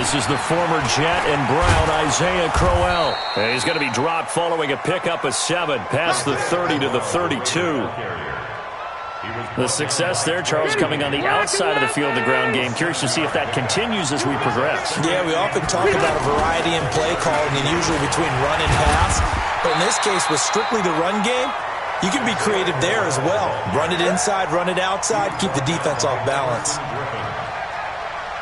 This is the former Jet and Brown, Isaiah Crowell. And he's going to be dropped following a pickup of 7 past the 30 to the 32. The success there, Charles, coming on the outside of the field, the ground game. Curious to see if that continues as we progress. Yeah, we often talk about a variety in play calling, and usually between run and pass. But in this case, with strictly the run game, you can be creative there as well. Run it inside, run it outside, keep the defense off balance.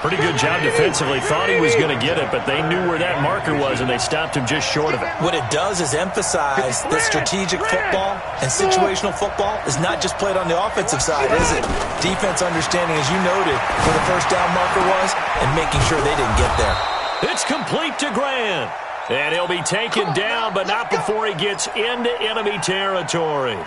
Pretty good job defensively. Thought he was going to get it, but they knew where that marker was, and they stopped him just short of it. What it does is emphasize that strategic football and situational football is not just played on the offensive side, is it? Defense understanding, as you noted, where the first down marker was and making sure they didn't get there. It's complete to Grant. And he'll be taken down, but not before he gets into enemy territory.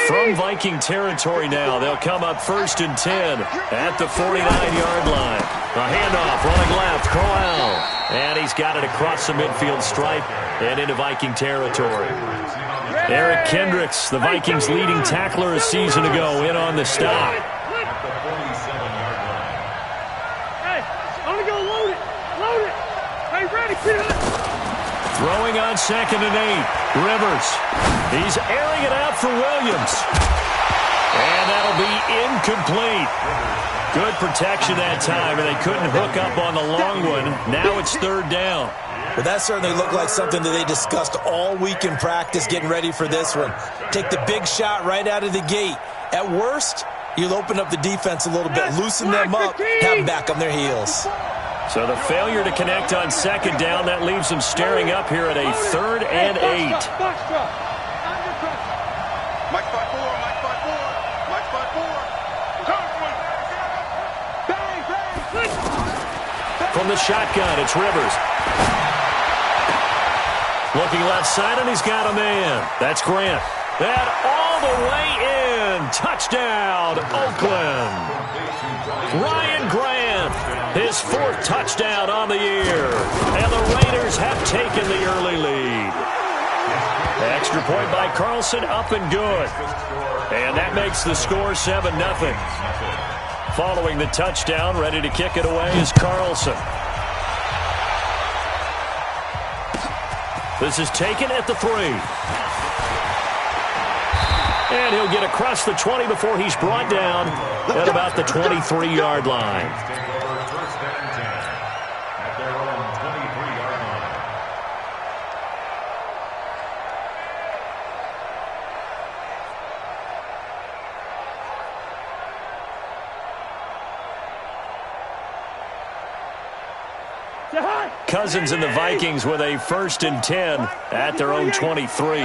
From Viking territory now, they'll come up 1st and 10 at the 49-yard line. A handoff, running left, Crowell. And he's got it across the midfield stripe and into Viking territory. Eric Kendricks, the Vikings' leading tackler a season ago, in on the stop. Throwing on 2nd and 8. Rivers. He's airing it out for Williams. And that'll be incomplete. Good protection that time, and they couldn't hook up on the long one. Now it's 3rd down. But that certainly looked like something that they discussed all week in practice getting ready for this one. Take the big shot right out of the gate. At worst, you'll open up the defense a little bit, loosen them up, have them back on their heels. So the failure to connect on 2nd down, that leaves them staring up here at a 3rd and 8. Mike 5-4, Mike 5-4, Mike 5-4. From the shotgun, it's Rivers. Looking left side, and he's got a man. That's Grant. And all the way in. Touchdown, Oakland. Ryan Grant, his 4th touchdown on the year. And the Raiders have taken the early lead. Extra point by Carlson, up and good. And that makes the score 7-0. Following the touchdown, ready to kick it away is Carlson. This is taken at the 3. And he'll get across the 20 before he's brought down at about the 23-yard line. Cousins and the Vikings with a 1st and 10 at their own 23.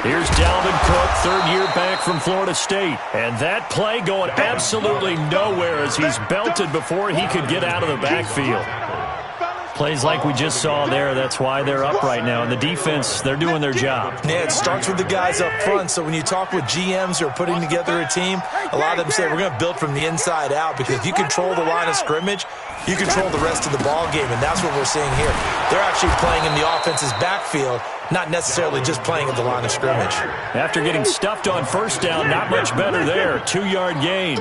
Here's Dalvin Cook, 3rd year back from Florida State. And that play going absolutely nowhere as he's belted before he could get out of the backfield. Plays like we just saw there, that's why they're up right now. And the defense, they're doing their job. Yeah, it starts with the guys up front. So when you talk with GMs who are putting together a team, a lot of them say we're going to build from the inside out, because if you control the line of scrimmage, you control the rest of the ball game, and that's what we're seeing here. They're actually playing in the offense's backfield, not necessarily just playing at the line of scrimmage. After getting stuffed on 1st down, not much better there. 2-yard gain.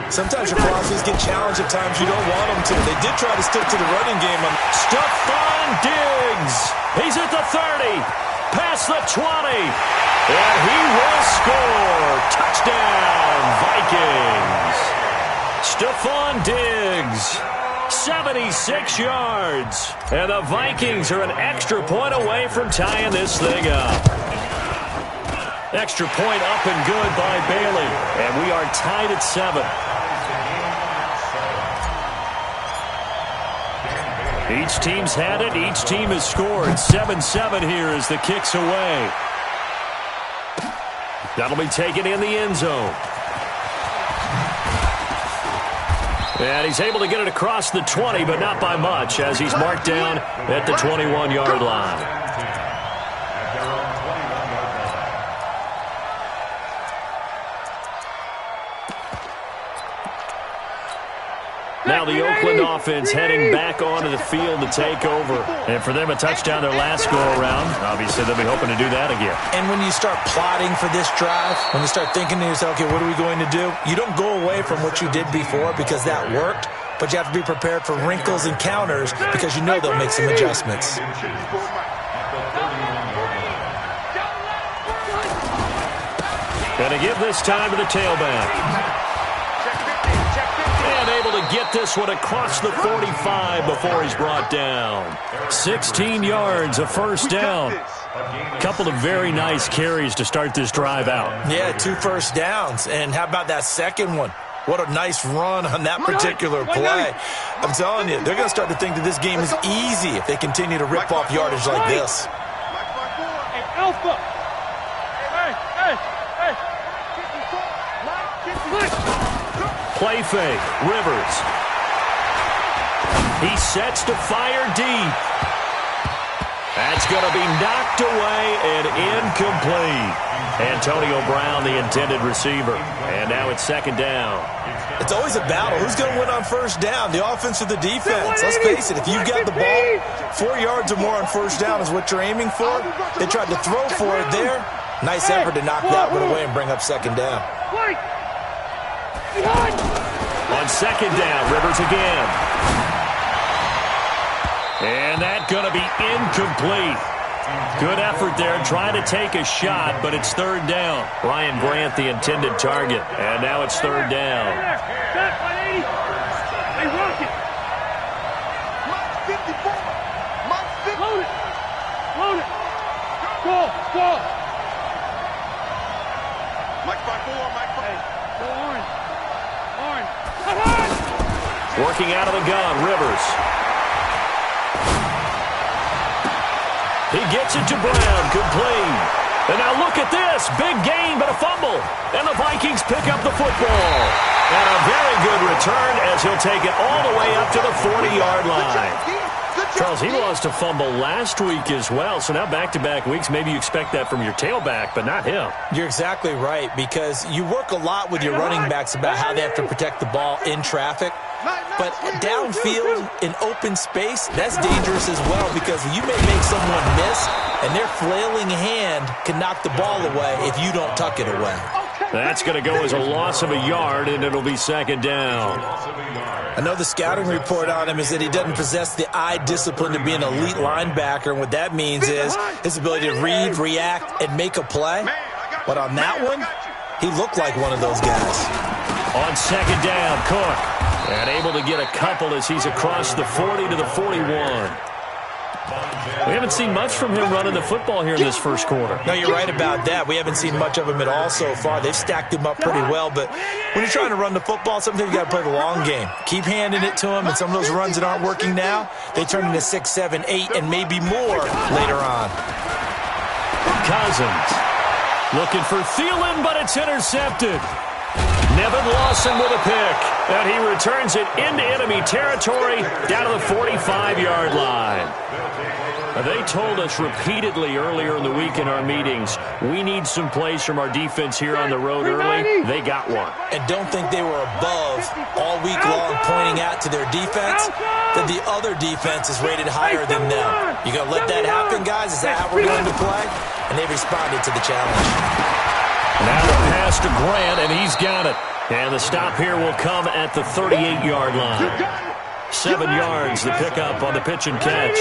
Sometimes your crosses get challenged at times you don't want them to. They did try to stick to the running game. Stephon Diggs. He's at the 30. Past the 20. And he will score. Touchdown, Vikings. Stephon Diggs. 76 yards. And the Vikings are an extra point away from tying this thing up. Extra point up and good by Bailey. And we are tied at 7. Each team's had it. Each team has scored. 7-7 here as the kick's away. That'll be taken in the end zone. And he's able to get it across the 20, but not by much, as he's marked down at the 21-yard line. now the Oakland offense heading back onto the field to take over. And for them, a touchdown their last go-around. Obviously, they'll be hoping to do that again. And when you start plotting for this drive, when you start thinking to yourself, okay, what are we going to do? You don't go away from what you did before because that worked, but you have to be prepared for wrinkles and counters because you know they'll make some adjustments. Going to give this time to the tailback. And able to get this one across the 45 before he's brought down. 16 yards, a first down. Couple of very nice carries to start this drive out. Yeah, 2 first downs. And how about that second one? What a nice run on that particular play. I'm telling you, they're going to start to think that this game is easy if they continue to rip off yardage like this. Play fake, Rivers. He sets to fire deep. That's going to be knocked away and incomplete. Antonio Brown, the intended receiver. And now it's second down. It's always a battle. Who's going to win on first down, the offense or the defense? Let's face it, if you've got the ball, 4 yards or more on first down is what you're aiming for. They tried to throw for it there. Nice effort to knock that one away and bring up second down. On second down, Rivers again. And that's going to be incomplete. Good effort there, trying to take a shot, but it's third down. Ryan Grant, the intended target, and now it's third down. Load it. Go. Mike 5-4, Mike 5. Go orange. Working out of the gun, Rivers. He gets it to Brown, complete. And now look at this, big gain but a fumble. And the Vikings pick up the football. And a very good return as he'll take it all the way up to the 40-yard line. Charles, he lost a fumble last week as well, so now back-to-back weeks, maybe you expect that from your tailback, but not him. You're exactly right, because you work a lot with your running backs about how they have to protect the ball in traffic. But downfield, in open space, that's dangerous as well, because you may make someone miss, and their flailing hand can knock the ball away if you don't tuck it away. That's going to go as a loss of a yard, and it'll be second down. I know the scouting report on him is that he doesn't possess the eye discipline to be an elite linebacker, and what that means is his ability to read, react, and make a play. But on that one, he looked like one of those guys. On second down, Cook. And able to get a couple as he's across the 40 to the 41. We haven't seen much from him running the football here in this first quarter. No, you're right about that. We haven't seen much of him at all so far. They've stacked him up pretty well, but when you're trying to run the football, sometimes you got to play the long game. Keep handing it to him, and some of those runs that aren't working now, they turn into 6, 7, 8, and maybe more later on. Cousins looking for Thielen, but it's intercepted. Nevin Lawson with a pick, and he returns it into enemy territory down to the 45-yard line. They told us repeatedly earlier in the week in our meetings, we need some plays from our defense here on the road early. They got one. And don't think they were above all week long pointing out to their defense that the other defense is rated higher than them. You going to let that happen, guys? Is that how we're going to play? And they responded to the challenge. Now the pass to Grant, and he's got it. And the stop here will come at the 38-yard line. 7 yards, the pickup on the pitch and catch.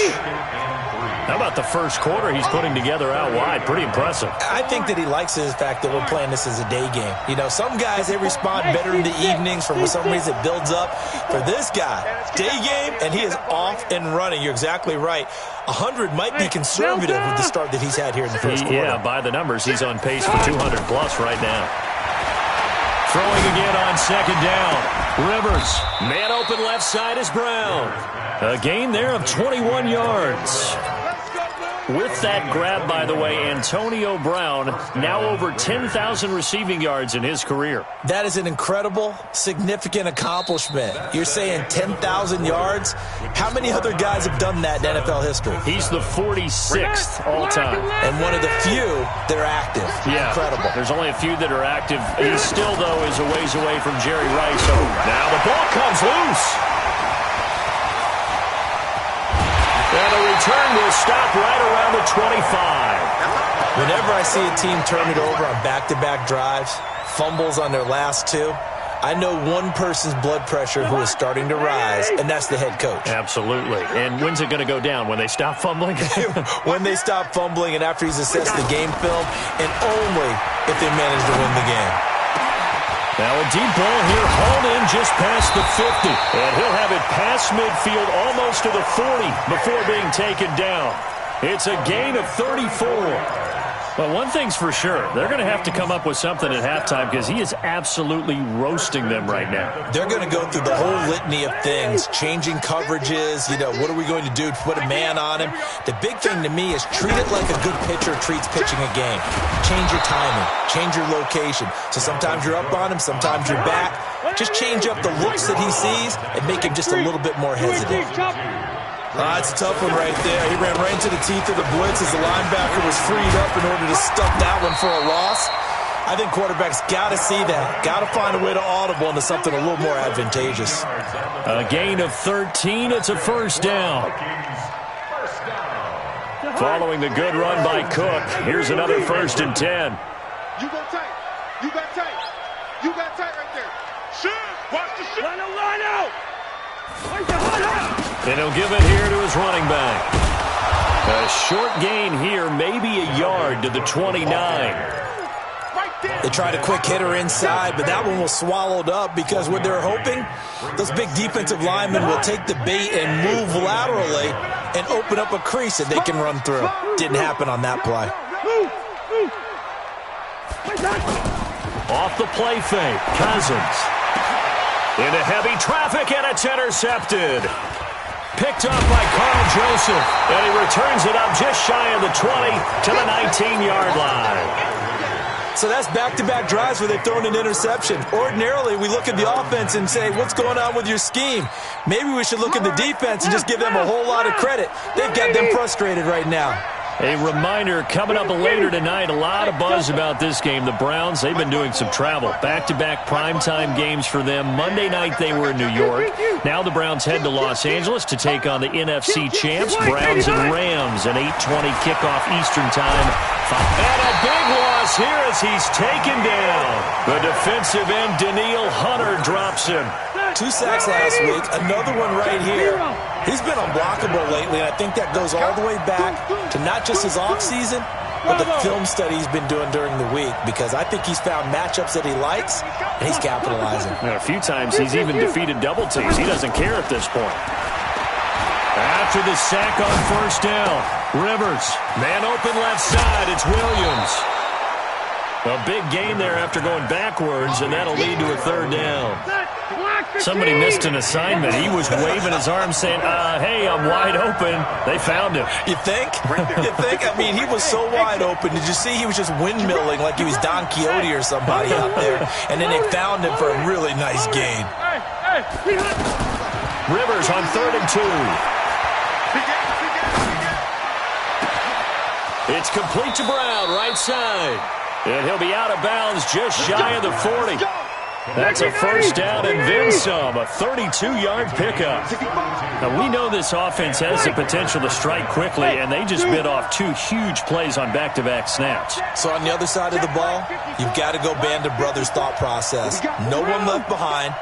How about the first quarter he's putting together out wide? Pretty impressive. I think that he likes the fact that we're playing this as a day game. You know, some guys, they respond better in the evenings. For some reason, it builds up. For this guy, day game, and he is off and running. You're exactly right. 100 might be conservative with the start that he's had here in the first quarter. Yeah, by the numbers, he's on pace for 200-plus right now. Throwing again on second down. Rivers, man open left side is Brown. A gain there of 21 yards. With that grab, by the way, Antonio Brown now over 10,000 receiving yards in his career. That is an incredible, significant accomplishment. You're saying 10,000 yards? How many other guys have done that in NFL history? He's the 46th all-time. And one of the few that are active. Yeah, incredible. There's only a few that are active. He still, though, is a ways away from Jerry Rice. So now the ball comes loose. And the return will stop right around the 25. Whenever I see a team turn it over on back-to-back drives, fumbles on their last two, I know one person's blood pressure who is starting to rise, and that's the head coach. Absolutely. And when's it going to go down? When they stop fumbling? When they stop fumbling and after he's assessed the game film, and only if they manage to win the game. Now a deep ball here, hauled in just past the 50. And he'll have it past midfield almost to the 40 before being taken down. It's a gain of 34. Well, one thing's for sure. They're going to have to come up with something at halftime because he is absolutely roasting them right now. They're going to go through the whole litany of things, changing coverages, what are we going to do to put a man on him? The big thing to me is treat it like a good pitcher treats pitching a game. Change your timing, change your location. So sometimes you're up on him, sometimes you're back. Just change up the looks that he sees and make him just a little bit more hesitant. It's a tough one right there. He ran right into the teeth of the blitz as the linebacker was freed up in order to stuff that one for a loss. I think quarterbacks got to see that. Got to find a way to audible into something a little more advantageous. A gain of 13. It's a first down. Following the good run by Cook, here's another 1st and 10. You go tight. You got tight. You got tight right there. Shoot. Watch the shoot. Line out. And he'll give it here to his running back. A short gain here, maybe a yard to the 29. They tried a quick hitter inside, but that one was swallowed up because what they're hoping, those big defensive linemen will take the bait and move laterally and open up a crease that they can run through. Didn't happen on that play. Off the play fake, Cousins. Into heavy traffic, and it's intercepted. Picked up by Carl Joseph, and he returns it up just shy of the 20 to the 19-yard line. So that's back-to-back drives where they've thrown an interception. Ordinarily, we look at the offense and say, what's going on with your scheme? Maybe we should look at the defense and just give them a whole lot of credit. They've got them frustrated right now. A reminder, coming up later tonight, a lot of buzz about this game. The Browns, they've been doing some travel. Back-to-back primetime games for them. Monday night they were in New York. Now the Browns head to Los Angeles to take on the NFC champs, Browns and Rams. An 8:20 kickoff Eastern time. And a big loss here as he's taken down. The defensive end, Danielle Hunter, drops him. 2 sacks last week, another one right here. He's been unblockable lately, and I think that goes all the way back to not just his offseason, but the film study he's been doing during the week, because I think he's found matchups that he likes, and he's capitalizing. A few times he's even defeated double teams. He doesn't care at this point. After the sack on 1st down, Rivers, man open left side, it's Williams. A big gain there after going backwards, and that'll lead to a 3rd down. Somebody missed an assignment. He was waving his arms saying, hey, I'm wide open. They found him. You think? You think? I mean, he was so wide open. Did you see he was just windmilling like he was Don Quixote or somebody out there? And then they found him for a really nice gain. Rivers on 3rd and 2. It's complete to Brown, right side. And he'll be out of bounds just shy of the 40. That's a 1st down and then some, a 32-yard pickup. Now, we know this offense has the potential to strike quickly, and they just bit off 2 huge plays on back-to-back snaps. So on the other side of the ball, you've got to go Band of Brothers thought process. No one left behind,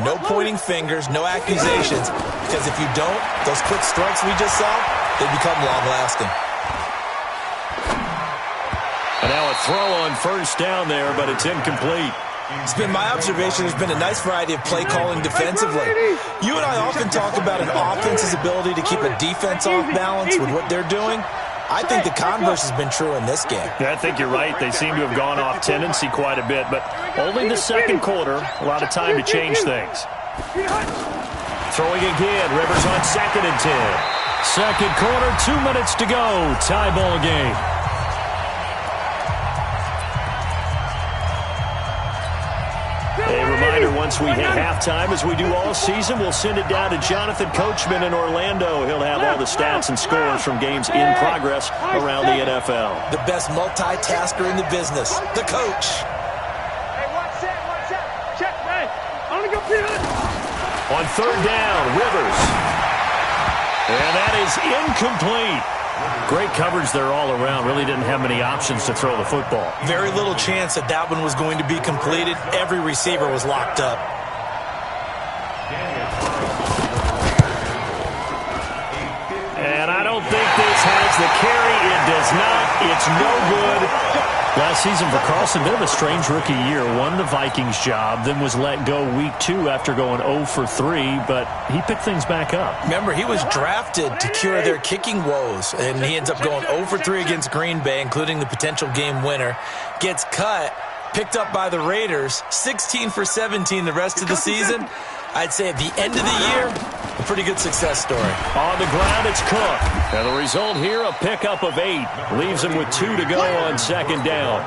no pointing fingers, no accusations, because if you don't, those quick strikes we just saw, they become long-lasting. And now a throw on 1st down there, but it's incomplete. It's been my observation there's been a nice variety of play calling defensively. You and I often talk about an offense's ability to keep a defense off balance with what they're doing. I think the converse has been true in this game. Yeah, I think you're right. They seem to have gone off tendency quite a bit, but only the 2nd quarter, a lot of time to change things. Throwing again, Rivers on 2nd and 10. 2nd quarter, 2 minutes to go. Tie ball game. A reminder, once we hit halftime, as we do all season, we'll send it down to Jonathan Coachman in Orlando. He'll have all the stats and scores from games in progress around the NFL. The best multitasker in the business, the coach. Hey, watch that. Check, man. I'm going to go. On 3rd down, Rivers. And that is incomplete. Great coverage there all around. Really didn't have many options to throw the football. Very little chance that that one was going to be completed. Every receiver was locked up. And I don't think this has the carry. It does not. It's no good. Last season for Carlson, bit of a strange rookie year. Won the Vikings job, then was let go week 2 after going 0 for 3, but he picked things back up. Remember, he was drafted to cure their kicking woes, and he ends up going 0 for 3 against Green Bay, including the potential game winner. Gets cut, picked up by the Raiders, 16 for 17 the rest of the season. I'd say at the end of the year, a pretty good success story. On the ground, it's Cook. And the result here, a pickup of 8. Leaves him with 2 to go on second down.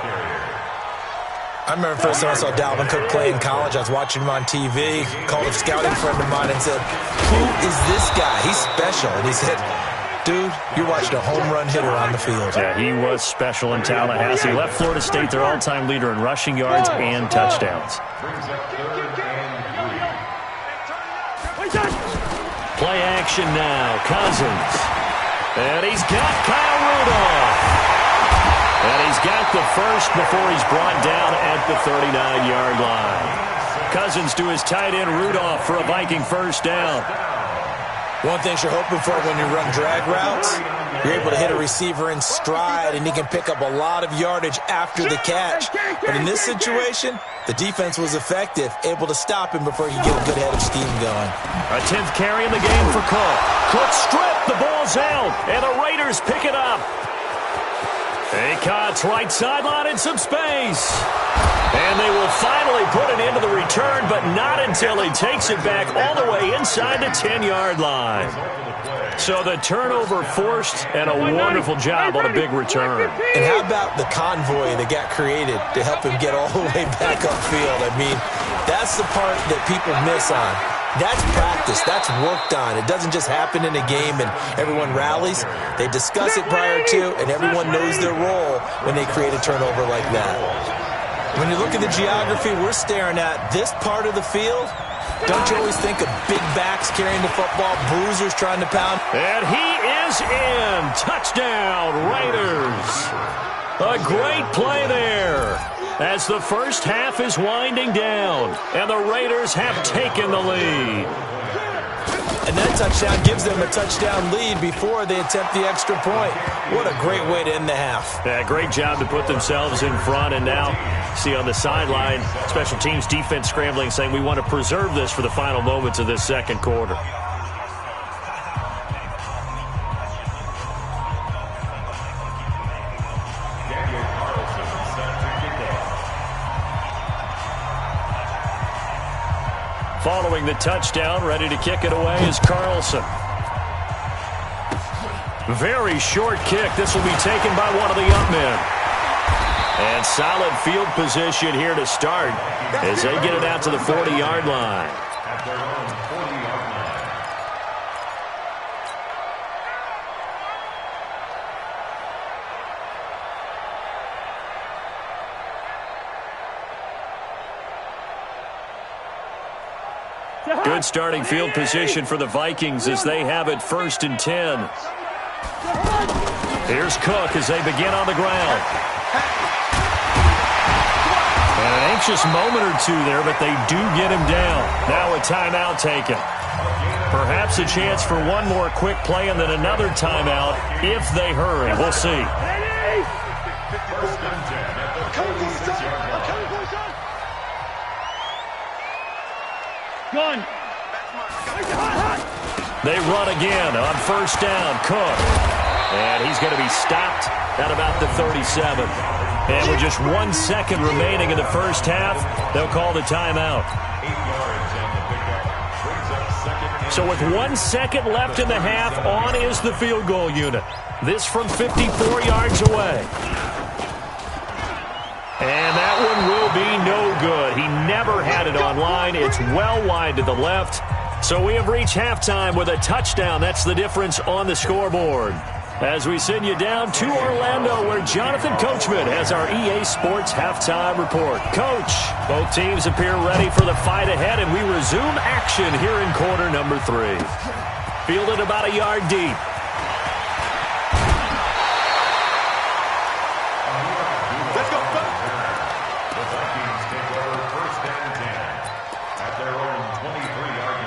I remember the first time I saw Dalvin Cook play in college. I was watching him on TV, called a scouting friend of mine and said, "Who is this guy? He's special." And he said, "Dude, you're watching a home run hitter on the field." Yeah, he was special in Tallahassee. Left Florida State their all-time leader in rushing yards and touchdowns. Play action now. Cousins. And he's got Kyle Rudolph. And he's got the first before he's brought down at the 39-yard line. Cousins to his tight end Rudolph for a Viking first down. One thing you're hoping for when you run drag routes, you're able to hit a receiver in stride, and he can pick up a lot of yardage after the catch. But in this situation, the defense was effective, able to stop him before he could get a good head of steam going. A 10th carry in the game for Cook. Cook stripped, the ball's out, and the Raiders pick it up. Acott's right sideline in some space. And they will finally put an end to the return, but not until he takes it back all the way inside the 10-yard line. So the turnover forced, and a wonderful job on a big return. And how about the convoy that got created to help him get all the way back upfield? I mean, that's the part that people miss on. That's practice. That's worked on. It doesn't just happen in a game and everyone rallies. They discuss it prior to, and everyone knows their role when they create a turnover like that. When you look at the geography we're staring at, this part of the field, don't you always think of big backs carrying the football, bruisers trying to pound? And he is in. Touchdown, Raiders. A great play there as the first half is winding down, and the Raiders have taken the lead. And that touchdown gives them a touchdown lead before they attempt the extra point. What a great way to end the half. Yeah, great job to put themselves in front, and now see on the sideline, special teams defense scrambling, saying we want to preserve this for the final moments of this second quarter. Following the touchdown, ready to kick it away is Carlson. Very short kick. This will be taken by one of the young men. And solid field position here to start as they get it out to the 40-yard line. Good starting field position for the Vikings as they have it 1st and 10. Here's Cook as they begin on the ground. And an anxious moment or two there, but they do get him down. Now a timeout taken. Perhaps a chance for one more quick play and then another timeout if they hurry. We'll see. Gun. They run again on 1st down. Cook. And he's going to be stopped at about the 37. And with just 1 second remaining in the first half, they'll call the timeout. So with 1 second left in the half, on is the field goal unit. This from 54 yards away. And that one will be no good. He never had it on line. It's well wide to the left. So we have reached halftime with a touchdown. That's the difference on the scoreboard. As we send you down to Orlando, where Jonathan Coachman has our EA Sports halftime report. Coach, both teams appear ready for the fight ahead, and we resume action here in quarter number 3. Fielded about a yard deep. Let's go, folks. The Vikings take over 1st and 10 at their own 23-yard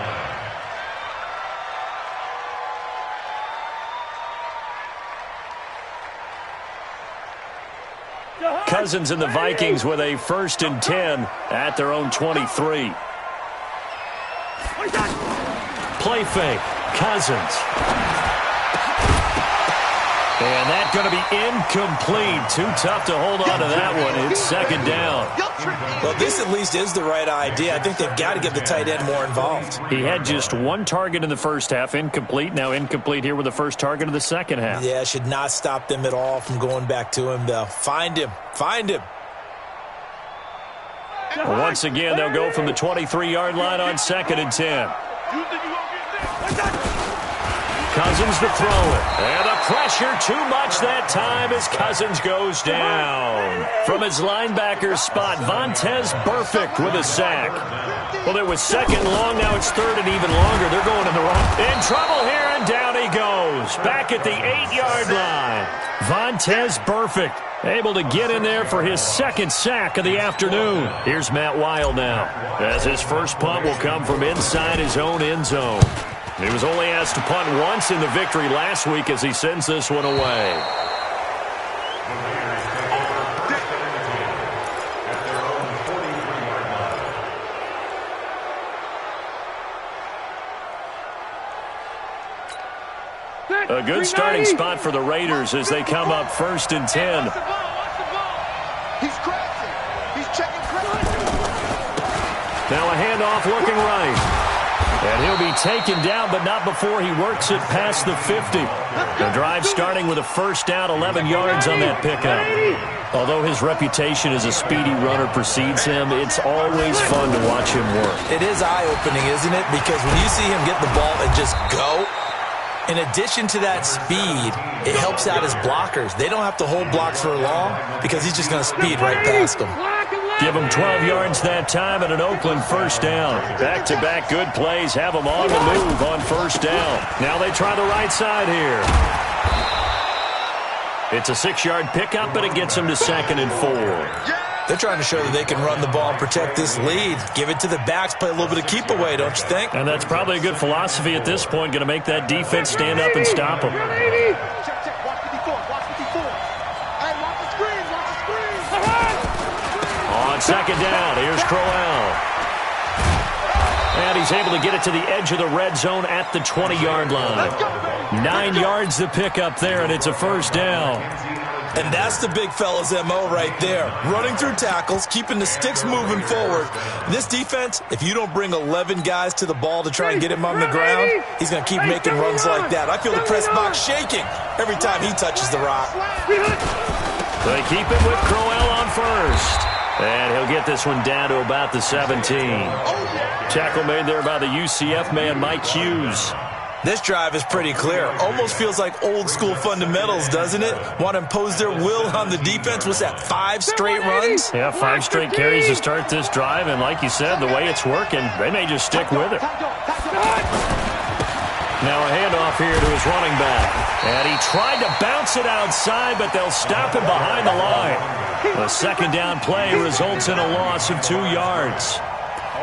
line. Cousins and the Vikings with a 1st and 10 at their own 23. Play fake. Cousins. And that's going to be incomplete. Too tough to hold on to that one. It's 2nd down. Well, this at least is the right idea. I think they've got to get the tight end more involved. He had just 1 target in the first half. Incomplete. Now incomplete here with the first target of the second half. Yeah, should not stop them at all from going back to him, though. Find him. Find him. Once again, they'll go from the 23-yard line on 2nd and 10. Cousins to throw it. And the pressure too much that time as Cousins goes down. From his linebacker spot, Vontaze Burfict with a sack. Well, it was 2nd long. Now it's 3rd and even longer. They're going in the wrong. In trouble here, and down he goes. Back at the 8-yard line. Vontaze Burfict able to get in there for his 2nd sack of the afternoon. Here's Matt Wild now, as his first punt will come from inside his own end zone. He was only asked to punt once in the victory last week as he sends this one away. A good starting spot for the Raiders as they come up 1st and 10. Watch the ball. He's crashing. He's checking crashing. Now a handoff looking right. And he'll be taken down, but not before he works it past the 50. The drive starting with a 1st down, 11 yards on that pickup. Although his reputation as a speedy runner precedes him, it's always fun to watch him work. It is eye-opening, isn't it? Because when you see him get the ball and just go, in addition to that speed, it helps out his blockers. They don't have to hold blocks for long because he's just going to speed right past them. Give him 12 yards that time and an Oakland 1st down. Back-to-back good plays have them on the move on 1st down. Now they try the right side here. It's a 6-yard pickup, and it gets them to 2nd and 4. They're trying to show that they can run the ball and protect this lead. Give it to the backs, play a little bit of keep away, don't you think? And that's probably a good philosophy at this point, going to make that defense stand up and stop them. Check. Watch 54. Watch 54. Hey, watch the screen. Watch the screen. On 2nd down, here's Crowell. And he's able to get it to the edge of the red zone at the 20-yard line. 9 yards to pick up there, and it's a 1st down. And that's the big fella's MO right there. Running through tackles, keeping the sticks moving forward. This defense, if you don't bring 11 guys to the ball to try and get him on the ground, he's going to keep making runs like that. I feel the press box shaking every time he touches the rock. They keep it with Crowell on 1st. And he'll get this one down to about the 17. Tackle made there by the UCF man, Mike Hughes. This drive is pretty clear. Almost feels like old school fundamentals, doesn't it? Want to impose their will on the defense. What's that, 5 straight runs? Yeah, 5 straight carries to start this drive. And like you said, the way it's working, they may just stick with it. Now a handoff here to his running back. And he tried to bounce it outside, but they'll stop him behind the line. The 2nd down play results in a loss of 2 yards.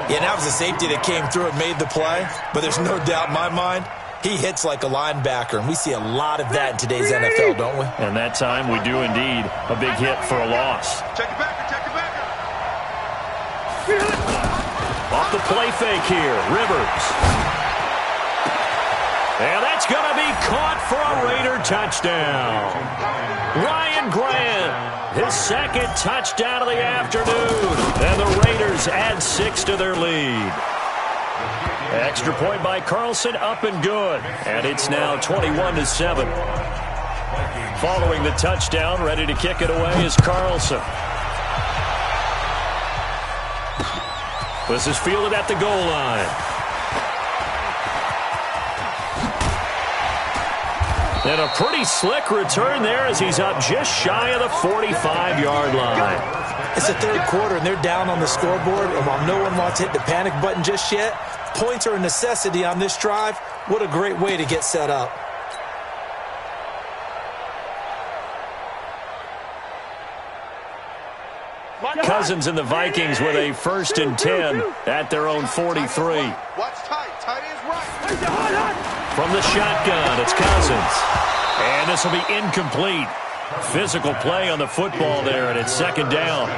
Yeah, that was a safety that came through and made the play. But there's no doubt in my mind, he hits like a linebacker. And we see a lot of that in today's NFL, don't we? And that time we do indeed. A big hit for a loss. Check it back. Check it back. Off the play fake here, Rivers. And that's going to be caught for a Raider touchdown. Ryan Grant, his 2nd touchdown of the afternoon. And the Raiders add 6 to their lead. Extra point by Carlson, up and good. And it's now 21-7. Following the touchdown, ready to kick it away is Carlson. This is fielded at the goal line. And a pretty slick return there as he's up just shy of the 45-yard line. It's the third quarter, and they're down on the scoreboard, and while no one wants to hit the panic button just yet, points are a necessity on this drive. What a great way to get set up. Cousins and the Vikings with a 1st and 10 at their own 43. Watch tight. Tight ends right. From the shotgun, it's Cousins. And this will be incomplete. Physical play on the football there, and it's 2nd down.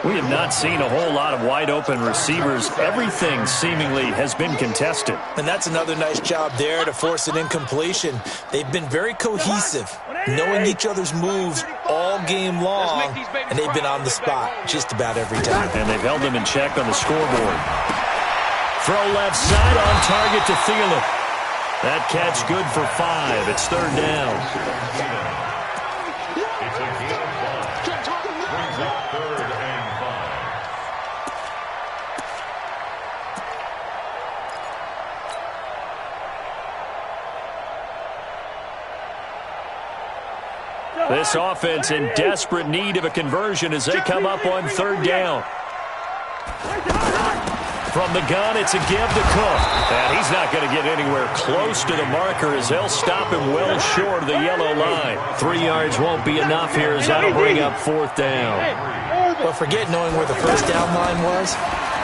We have not seen a whole lot of wide-open receivers. Everything seemingly has been contested. And that's another nice job there to force an incompletion. They've been very cohesive, knowing each other's moves all game long, and they've been on the spot just about every time. And they've held them in check on the scoreboard. Throw left side on target to Thielen. That catch good for 5. It's 3rd down. This offense in desperate need of a conversion as they come up on 3rd down. From the gun, it's a give to Cook. And he's not going to get anywhere close to the marker as they'll stop him well short of the yellow line. 3 yards won't be enough here as that'll bring up 4th down. Well, forget knowing where the 1st down line was.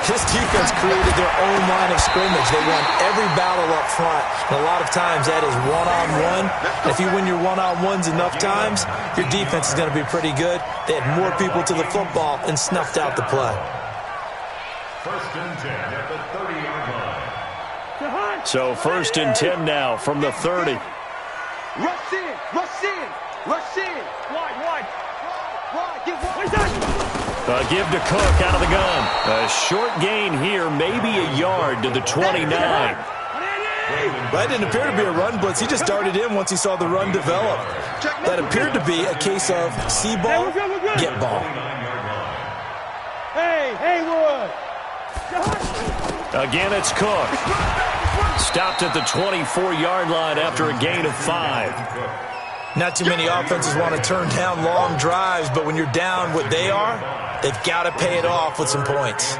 This defense created their own line of scrimmage. They won every battle up front. And a lot of times that is one-on-one. And if you win your one-on-ones enough times, your defense is going to be pretty good. They had more people to the football and snuffed out the play. 1st and 10 at the 30-yard line. So 1st and 10 now from the 30. Rush in. Rush in. Rush in. Wide. Get wide. A give to Cook out of the gun. A short gain here, maybe a yard to the 29. That didn't appear to be a run blitz. He just darted in once he saw the run develop. That appeared to be a case of see ball, get ball. Haywood. Again, it's Cook. Stopped at the 24-yard line after a gain of 5. Not too many offenses want to turn down long drives, but when you're down what they are, they've got to pay it off with some points.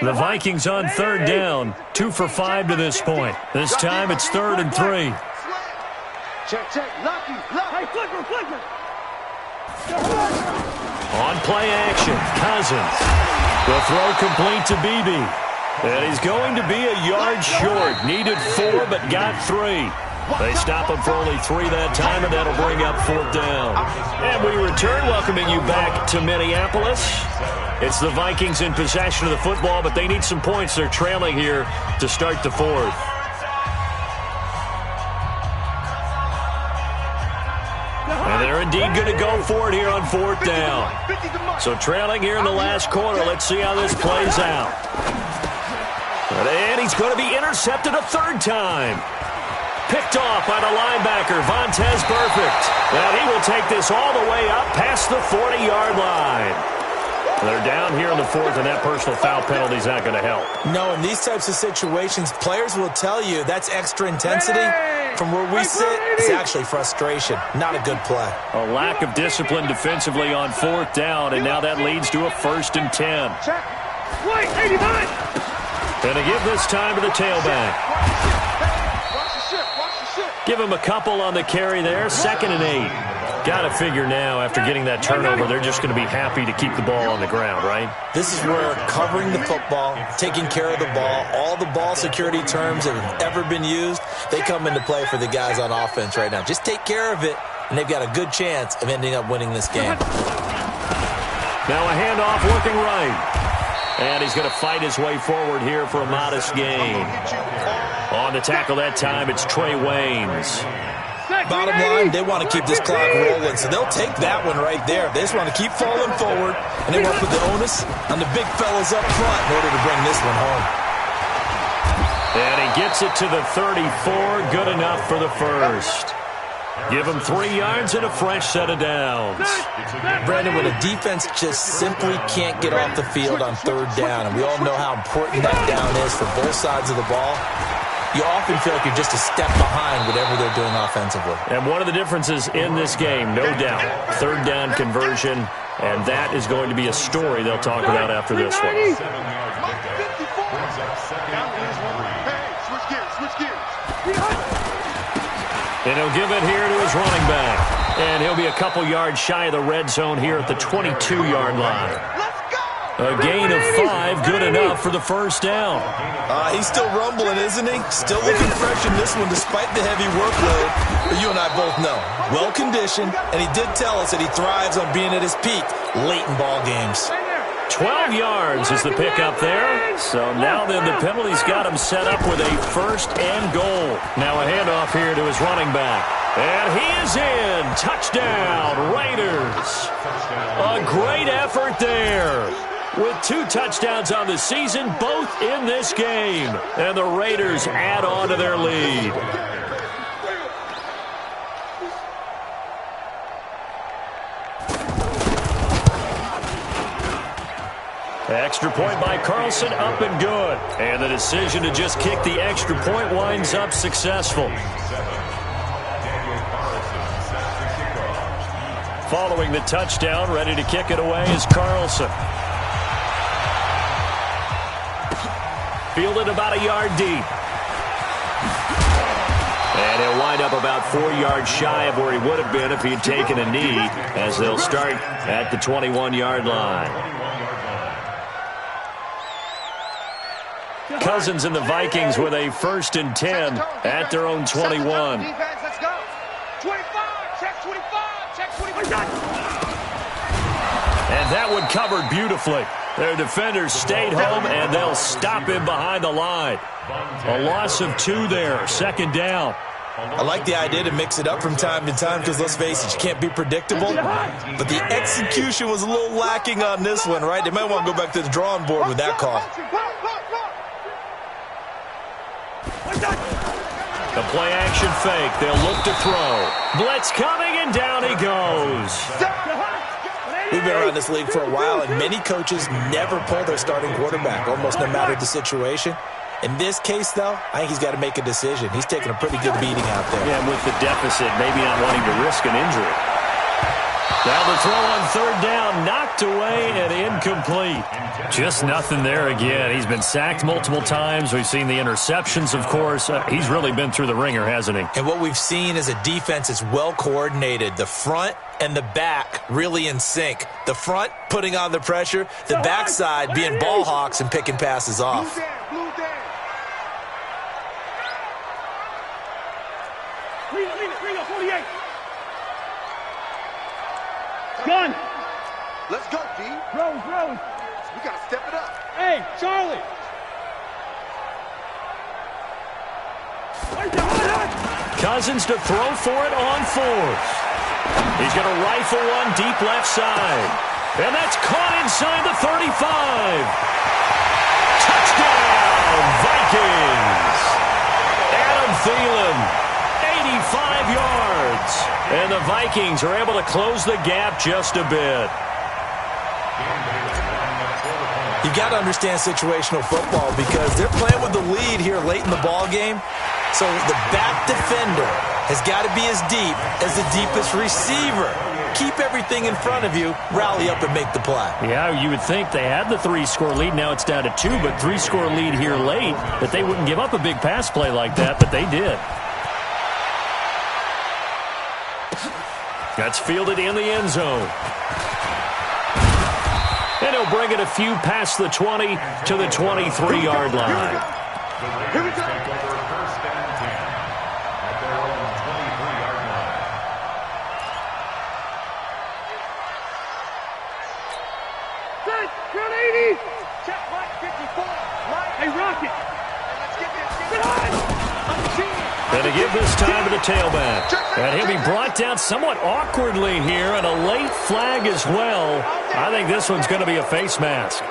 The Vikings on 3rd down, 2 for 5 to this point. This time it's 3rd and 3. Check. Lucky. Hey, Clipper. On play action, Cousins. The throw complete to Beebe. And he's going to be a yard short. Needed 4, but got 3. They stop him for only 3 that time, and that'll bring up 4th down. And we return, welcoming you back to Minneapolis. It's the Vikings in possession of the football, but they need some points. They're trailing here to start the 4th. And they're indeed going to go for it here on 4th down. So trailing here in the last quarter. Let's see how this plays out. And he's going to be intercepted a 3rd time. Picked off by the linebacker, Vontaze Burfict. And he will take this all the way up past the 40-yard line. They're down here in the 4th, and that personal foul penalty is not going to help. No, in these types of situations, players will tell you that's extra intensity. From where we sit, it's actually frustration. Not a good play. A lack of discipline defensively on 4th down, and now that leads to a 1st and 10. Wait, 89. And to give this time to the tailback. Give him a couple on the carry there. 2nd and 8. Got to figure now, after getting that turnover, they're just going to be happy to keep the ball on the ground, right? This is where covering the football, taking care of the ball, all the ball security terms that have ever been used, they come into play for the guys on offense right now. Just take care of it, and they've got a good chance of ending up winning this game. Now a handoff looking right. And he's going to fight his way forward here for a modest gain. On the tackle that time, it's Trey Waynes. Bottom line, they want to keep this clock rolling, so they'll take that one right there. They just want to keep falling forward, and they want to put the onus on the big fellas up front in order to bring this one home. And he gets it to the 34, good enough for the 1st. Give him 3 yards and a fresh set of downs. Brandon, when a defense just simply can't get off the field on 3rd down, and we all know how important that down is for both sides of the ball, you often feel like you're just a step behind whatever they're doing offensively. And one of the differences in this game, no doubt, third down conversion, and that is going to be a story they'll talk about after this one. And he'll give it here to his running back. And he'll be a couple yards shy of the red zone here at the 22-yard line. A gain of 5, good enough for the first down. He's still rumbling, isn't he? Still looking fresh in this one despite the heavy workload. But you and I both know, well-conditioned, and he did tell us that he thrives on being at his peak late in ball games. 12 yards is the pickup there. So now then the penalty's got him set up with a first and goal. Now a handoff here to his running back. And he is in. Touchdown, Raiders. A great effort there. With 2 touchdowns on the season, both in this game. And the Raiders add on to their lead. Extra point by Carlson, up and good. And the decision to just kick the extra point winds up successful. Following the touchdown, ready to kick it away is Carlson. Fielded about a yard deep. And he'll wind up about 4 yards shy of where he would have been if he had taken a knee, as they'll start at the 21-yard line. Cousins and the Vikings with a 1st and 10 at their own 21. And that one covered beautifully. Their defenders stayed home, and they'll stop him behind the line. A loss of 2 there, 2nd down. I like the idea to mix it up from time to time because, let's face it, you can't be predictable. But the execution was a little lacking on this one, right? They might want to go back to the drawing board with that call. The play-action fake. They'll look to throw. Blitz coming, and down he goes. We've been around this league for a while, and many coaches never pull their starting quarterback, almost no matter the situation. In this case, though, I think he's got to make a decision. He's taking a pretty good beating out there. Yeah, with the deficit, maybe not wanting to risk an injury. Now the throw on 3rd down, knocked away and incomplete. Just nothing there again. He's been sacked multiple times. We've seen the interceptions, of course. He's really been through the ringer, hasn't he? And what we've seen is a defense is well coordinated. The front and the back really in sync. The front putting on the pressure, the backside being ball hawks and picking passes off. Gun. Let's go, D. Rose. We got to step it up. Hey, Charlie. Cousins to throw for it on 4th. He's going to rifle one deep left side. And that's caught inside the 35. Touchdown, Vikings. Adam Thielen, 85 yards. And the Vikings are able to close the gap just a bit. You got to understand situational football because they're playing with the lead here late in the ball game. So the back defender has got to be as deep as the deepest receiver. Keep everything in front of you, rally up and make the play. Yeah, you would think they had the 3-score lead. Now it's down to 2, but 3-score lead here late, that they wouldn't give up a big pass play like that, but they did. That's fielded in the end zone. And he'll bring it a few past the 20 to the 23-yard line. Here we go. And to give this time to the tailback. And he'll be brought down somewhat awkwardly here, and a late flag as well. I think this one's going to be a face mask.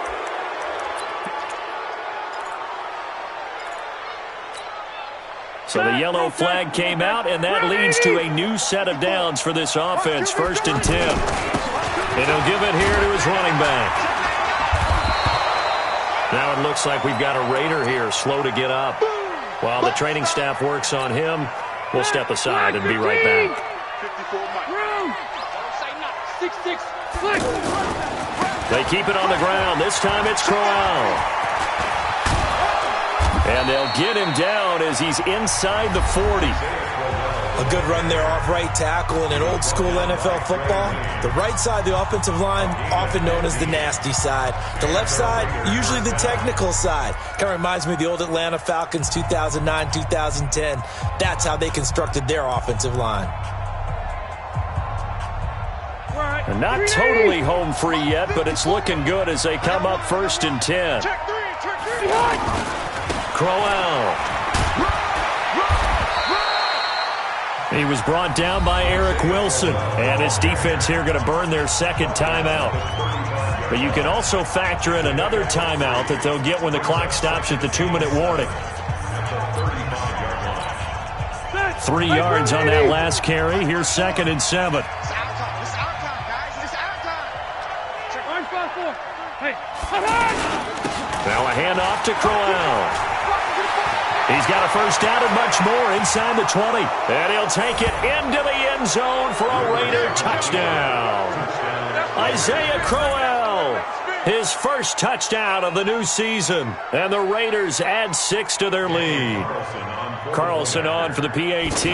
So the yellow flag came out, and that leads to a new set of downs for this offense. 1st and 10. And he'll give it here to his running back. Now it looks like we've got a Raider here, slow to get up. While the training staff works on him, we'll step aside and be right back. 54 Mike. They keep it on the ground. This time it's Crowell. And they'll get him down as he's inside the 40. A good run there off right tackle in an old school NFL football. The right side of the offensive line, often known as the nasty side. The left side, usually the technical side. Kind of reminds me of the old Atlanta Falcons 2009, 2010. That's how they constructed their offensive line. And not totally home free yet, but it's looking good as they come up 1st and 10. Crowell. He was brought down by Eric Wilson, and his defense here going to burn their second timeout. But you can also factor in another timeout that they'll get when the clock stops at the 2-minute warning. 3 yards on that last carry. Here's 2nd and 7. Now a handoff to Crowell. He's got a first down and much more inside the 20. And he'll take it into the end zone for a Raider touchdown. Isaiah Crowell, his first touchdown of the new season. And the Raiders add 6 to their lead. Carlson on for the PAT.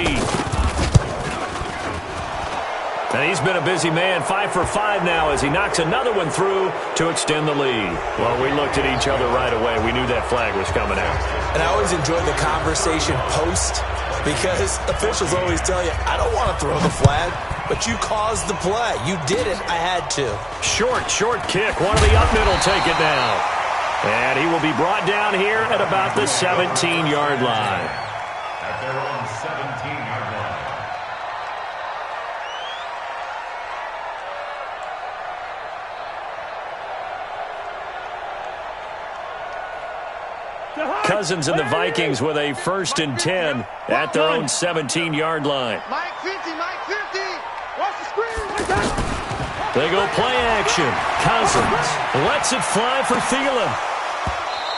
And he's been a busy man, 5 for 5 now as he knocks another one through to extend the lead. Well, we looked at each other right away. We knew that flag was coming out. And I always enjoy the conversation post because officials always tell you, I don't want to throw the flag, but you caused the play. You did it. I had to. Short kick. One of the up middle take it down. And he will be brought down here at about the 17-yard line. At their own 17-yard line. Cousins and the Vikings with a 1st and 10 at their own 17-yard line. Mike 50, Mike 50. Watch the screen. They go play action. Cousins lets it fly for Thielen.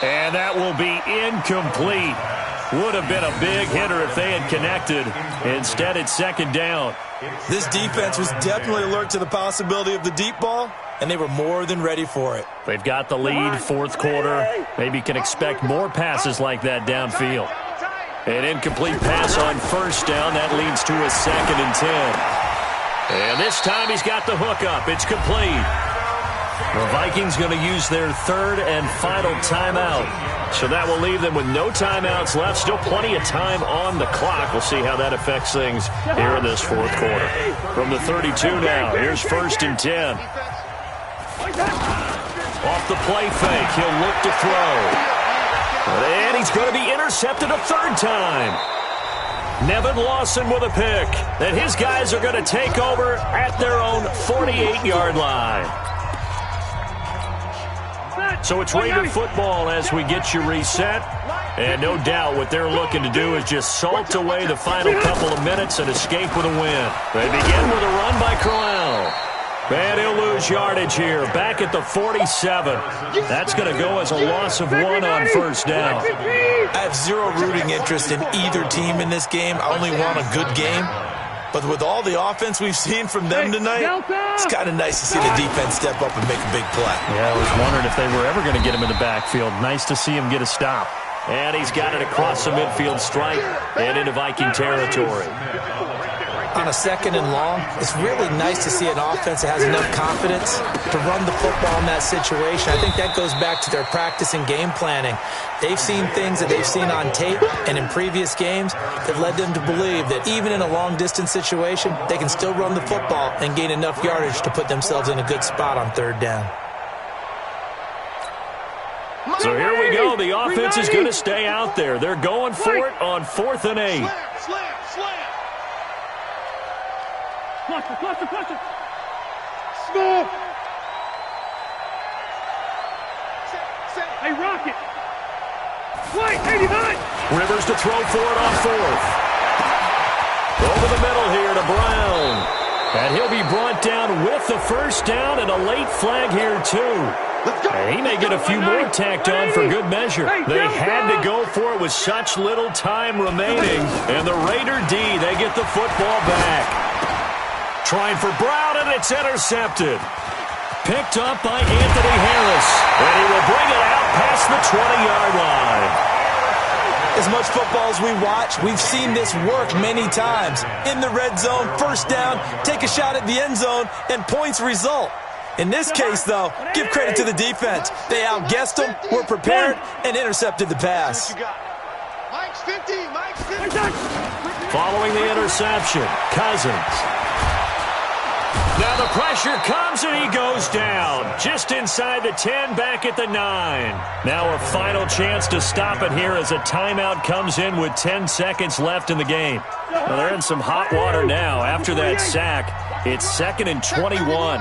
And that will be incomplete. Would have been a big hitter if they had connected. Instead, it's 2nd down. This defense was definitely alert to the possibility of the deep ball, and they were more than ready for it. They've got the lead, 4th quarter. Maybe can expect more passes like that downfield. An incomplete pass on 1st down. That leads to a 2nd and 10. And this time he's got the hook up. It's complete. The Vikings going to use their 3rd and final timeout. So that will leave them with no timeouts left. Still plenty of time on the clock. We'll see how that affects things here in this 4th quarter. From the 32 now, here's 1st and 10. Off the play fake, he'll look to throw. And he's going to be intercepted a 3rd time. Nevin Lawson with a pick. And his guys are going to take over at their own 48-yard line. So it's Raider football as we get you reset. And no doubt what they're looking to do is just salt away the final couple of minutes and escape with a win. They begin with a run by Crowell. And he'll lose yardage here, back at the 47. That's going to go as a loss of 1 on 1st down. I have zero rooting interest in either team in this game. I only want a good game. But with all the offense we've seen from them tonight, it's kind of nice to see the defense step up and make a big play. Yeah, I was wondering if they were ever going to get him in the backfield. Nice to see him get a stop. And he's got it across the midfield stripe and into Viking territory. On a 2nd and long, it's really nice to see an offense that has enough confidence to run the football in that situation. I think that goes back to their practice and game planning. They've seen things that they've seen on tape and in previous games that led them to believe that even in a long-distance situation, they can still run the football and gain enough yardage to put themselves in a good spot on 3rd down. So here we go. The offense is going to stay out there. They're going for it on 4th and 8. Slam. Cluster. Small. Hey, Rocket. White, 89. Rivers to throw for it on 4th. Over the middle here to Brown. And he'll be brought down with the first down and a late flag here, too. And he may get a few more tacked on for good measure. They had to go for it with such little time remaining. And the Raider D, they get the football back. Trying for Brown, and it's intercepted. Picked up by Anthony Harris. And he will bring it out past the 20-yard line. As much football as we watch, we've seen this work many times. In the red zone, first down, take a shot at the end zone, and points result. In this case, though, give credit to the defense. They outguessed them, were prepared, and intercepted the pass. Mike's 50, Mike's 50. Following the interception, Cousins. Now the pressure comes, and he goes down. Just inside the 10, back at the 9. Now a final chance to stop it here as a timeout comes in with 10 seconds left in the game. Well, they're in some hot water now. After that sack, it's 2nd and 21.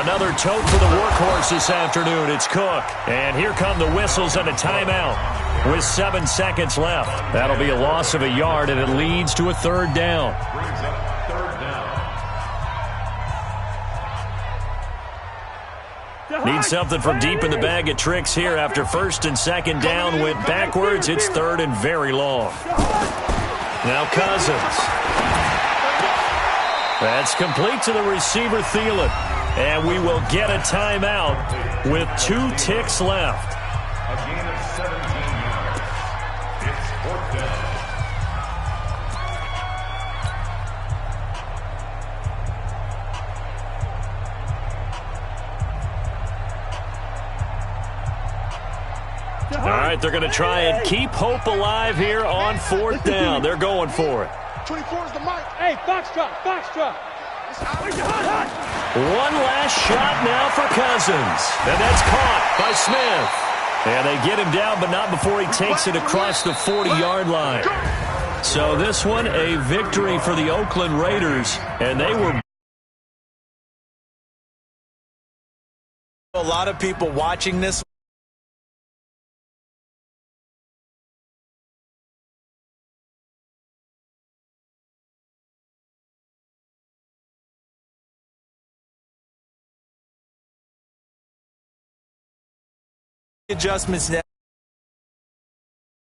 Another tote for the workhorse this afternoon. It's Cook. And here come the whistles and a timeout with 7 seconds left. That'll be a loss of a yard, and it leads to a 3rd down. Need something from deep in the bag of tricks here after 1st and 2nd down went backwards. It's 3rd and very long. Now Cousins. That's complete to the receiver, Thielen. And we will get a timeout with 2 ticks left. A gain of 17 yards. It's 4th down. All right, they're going to try and keep hope alive here on 4th down. They're going for it. 24 is the mic. Hey, foxtrot, foxtrot. One last shot now for Cousins. And that's caught by Smith. And they get him down, but not before he takes it across the 40-yard line. So this one, a victory for the Oakland Raiders. And they were... A lot of people watching this. Adjustments now.